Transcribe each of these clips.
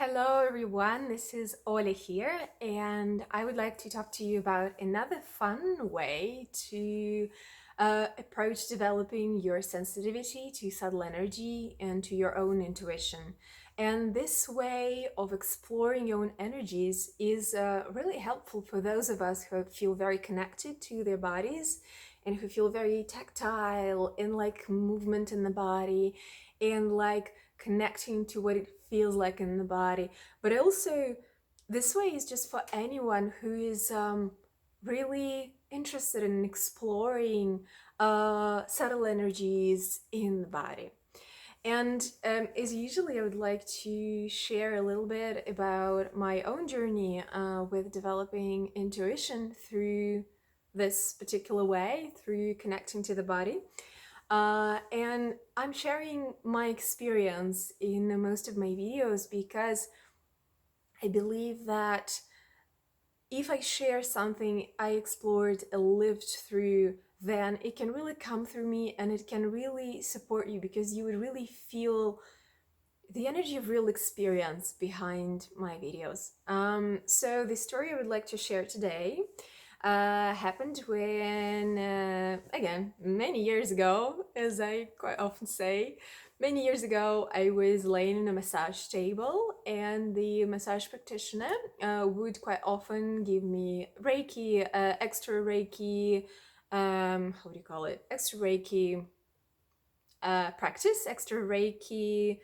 Hello everyone, this is Olya here, and I would like to talk to you about another fun way to approach developing your sensitivity to subtle energy and to your own intuition. And this way of exploring your own energies is really helpful for those of us who feel very connected to their bodies and who feel very tactile in like movement in the body and like connecting to what it feels like in the body. But also, this way is just for anyone who is really interested in exploring subtle energies in the body. And as usually, I would like to share a little bit about my own journey with developing intuition through this particular way, through connecting to the body. And I'm sharing my experience in most of my videos because I believe that if I share something I explored and lived through, then it can really come through me and it can really support you because you would really feel the energy of real experience behind my videos. So the story I would like to share today happened when, again, many years ago, as I quite often say. Many years ago, I was laying in a massage table, and the massage practitioner would quite often give me Reiki, extra Reiki, how do you call it? Extra Reiki practice, extra Reiki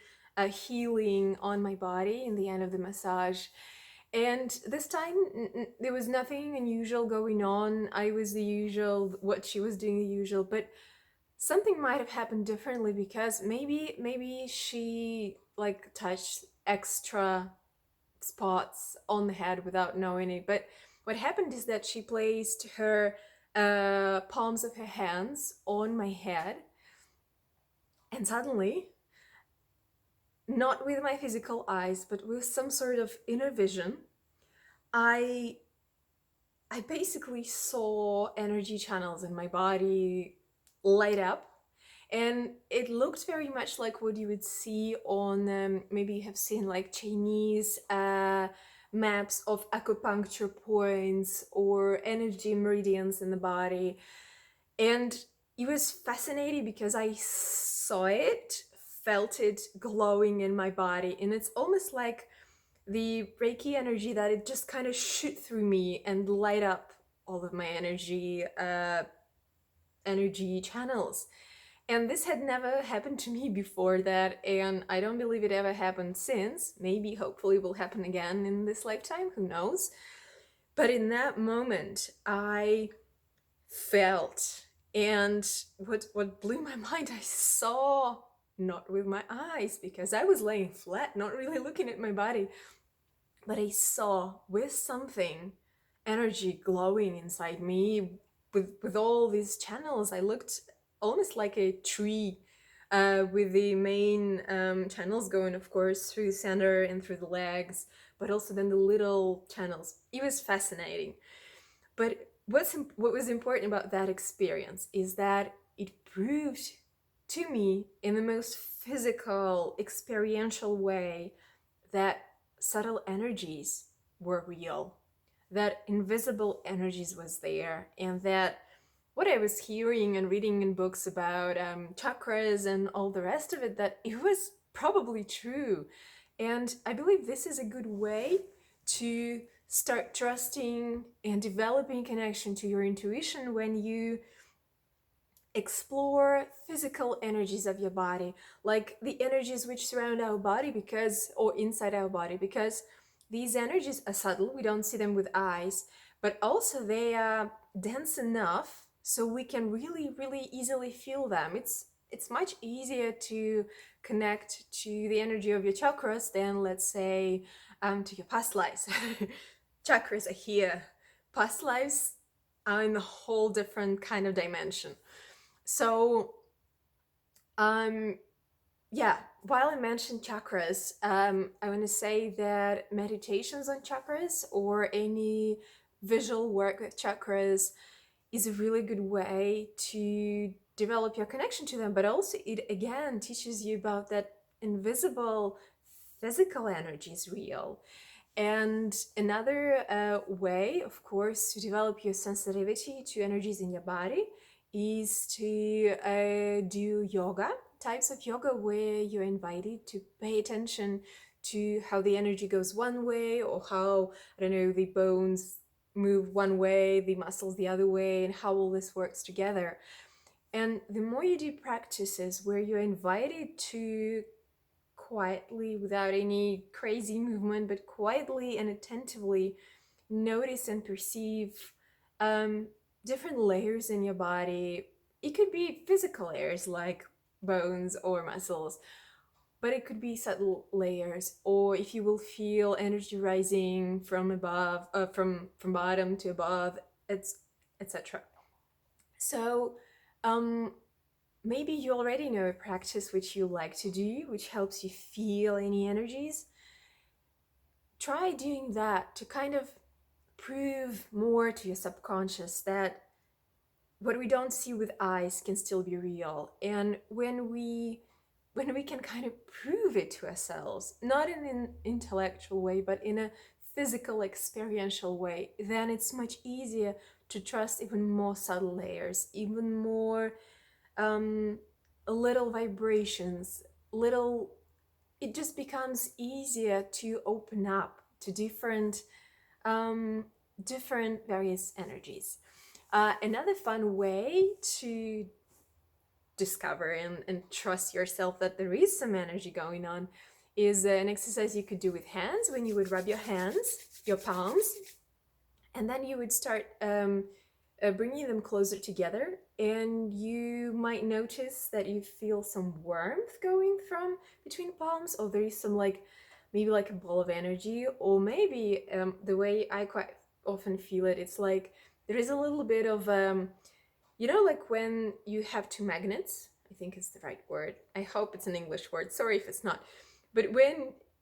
healing on my body in the end of the massage. And this time, there was nothing unusual going on. I was the usual, what she was doing the usual, but something might have happened differently because maybe she like touched extra spots on the head without knowing it. But what happened is that she placed her palms of her hands on my head, and suddenly, not with my physical eyes, but with some sort of inner vision, I I basically saw energy channels in my body light up, and it looked very much like what you would see on maybe you have seen like Chinese maps of acupuncture points or energy meridians in the body. And it was fascinating because I saw it, felt it glowing in my body, and it's almost like the Reiki energy that it just kind of shoot through me and light up all of my energy channels. And this had never happened to me before that, and I don't believe it ever happened since. Maybe, hopefully, will happen again in this lifetime, who knows? But in that moment, I felt, and what blew my mind, I saw, not with my eyes, because I was laying flat, not really looking at my body, but I saw with something energy glowing inside me with all these channels. I looked almost like a tree with the main channels going, of course, through the center and through the legs, but also then the little channels. It was fascinating. But what was important about that experience is that it proved to me in the most physical, experiential way that subtle energies were real, that invisible energies was there, and that what I was hearing and reading in books about chakras and all the rest of it, that it was probably true. And I believe this is a good way to start trusting and developing connection to your intuition when you explore physical energies of your body, like the energies which surround our body or inside our body, because these energies are subtle, we don't see them with eyes, but also they are dense enough so we can really easily feel them. It's much easier to connect to the energy of your chakras than, let's say, to your past lives. Chakras are here. Past lives are in a whole different kind of dimension. So, yeah, while I mentioned chakras, I want to say that meditations on chakras or any visual work with chakras is a really good way to develop your connection to them, but also it again teaches you about that invisible physical energy is real. And another way, of course, to develop your sensitivity to energies in your body is to do yoga, types of yoga where you're invited to pay attention to how the energy goes one way, or how, I don't know, the bones move one way, the muscles the other way, and how all this works together. And the more you do practices where you're invited to quietly, without any crazy movement, but quietly and attentively notice and perceive um, different layers in your body. It could be physical layers like bones or muscles, but it could be subtle layers, or if you will feel energy rising from above, from bottom to above, etc. So um, maybe you already know a practice which you like to do, which helps you feel any energies. Try doing that to kind of prove more to your subconscious that what we don't see with eyes can still be real. And when we can kind of prove it to ourselves, not in an intellectual way, but in a physical, experiential way, then it's much easier to trust even more subtle layers, even more um, little vibrations, little. It just becomes easier to open up to um, different various energies. Another fun way to discover and trust yourself that there is some energy going on is an exercise you could do with hands, when you would rub your hands, your palms, and then you would start bringing them closer together, and you might notice that you feel some warmth going from between palms, or there is some like maybe like a ball of energy, or maybe the way I quite often feel it, it's like there is a little bit of like when you have two magnets, I think it's the right word, I hope it's an English word, sorry if it's not, but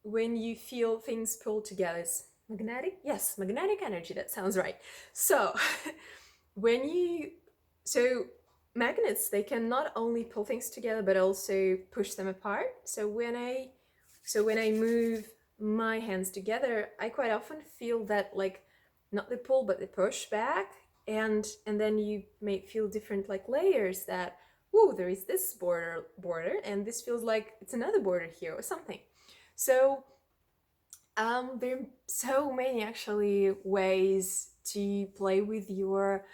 when you feel things pull together, it's magnetic, yes, magnetic energy, that sounds right. So when you so magnets, they can not only pull things together but also push them apart. So when I move my hands together, I quite often feel that, like, not the pull but the push back, and then you may feel different like layers, that whoa, there is this border and this feels like it's another border here or something. So there are so many actually ways to play with your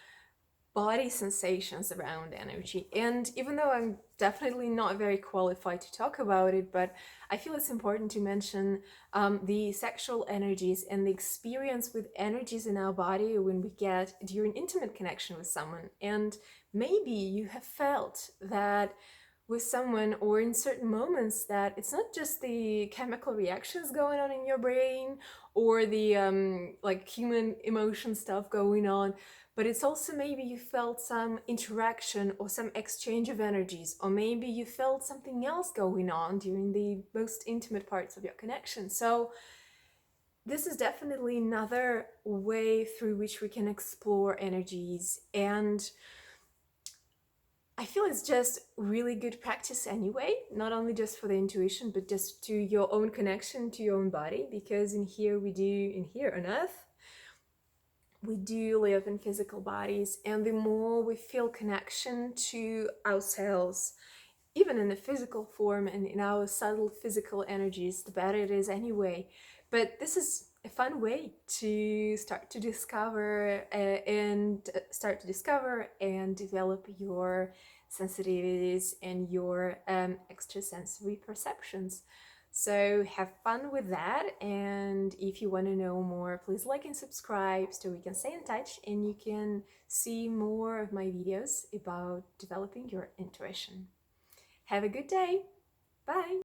body sensations around energy. And even though I'm definitely not very qualified to talk about it, but I feel it's important to mention the sexual energies and the experience with energies in our body when we get during intimate connection with someone. And maybe you have felt that with someone, or in certain moments, that it's not just the chemical reactions going on in your brain, or the like human emotion stuff going on, but it's also maybe you felt some interaction or some exchange of energies, or maybe you felt something else going on during the most intimate parts of your connection. So this is definitely another way through which we can explore energies, and I feel it's just really good practice anyway, not only just for the intuition, but just to your own connection to your own body, because in here on Earth, we do live in physical bodies, and the more we feel connection to ourselves, even in the physical form and in our subtle physical energies, the better it is anyway. But this is a fun way to start to discover and develop your sensitivities and your extrasensory perceptions. So have fun with that, and if you want to know more, please like and subscribe so we can stay in touch and you can see more of my videos about developing your intuition. Have a good day. Bye.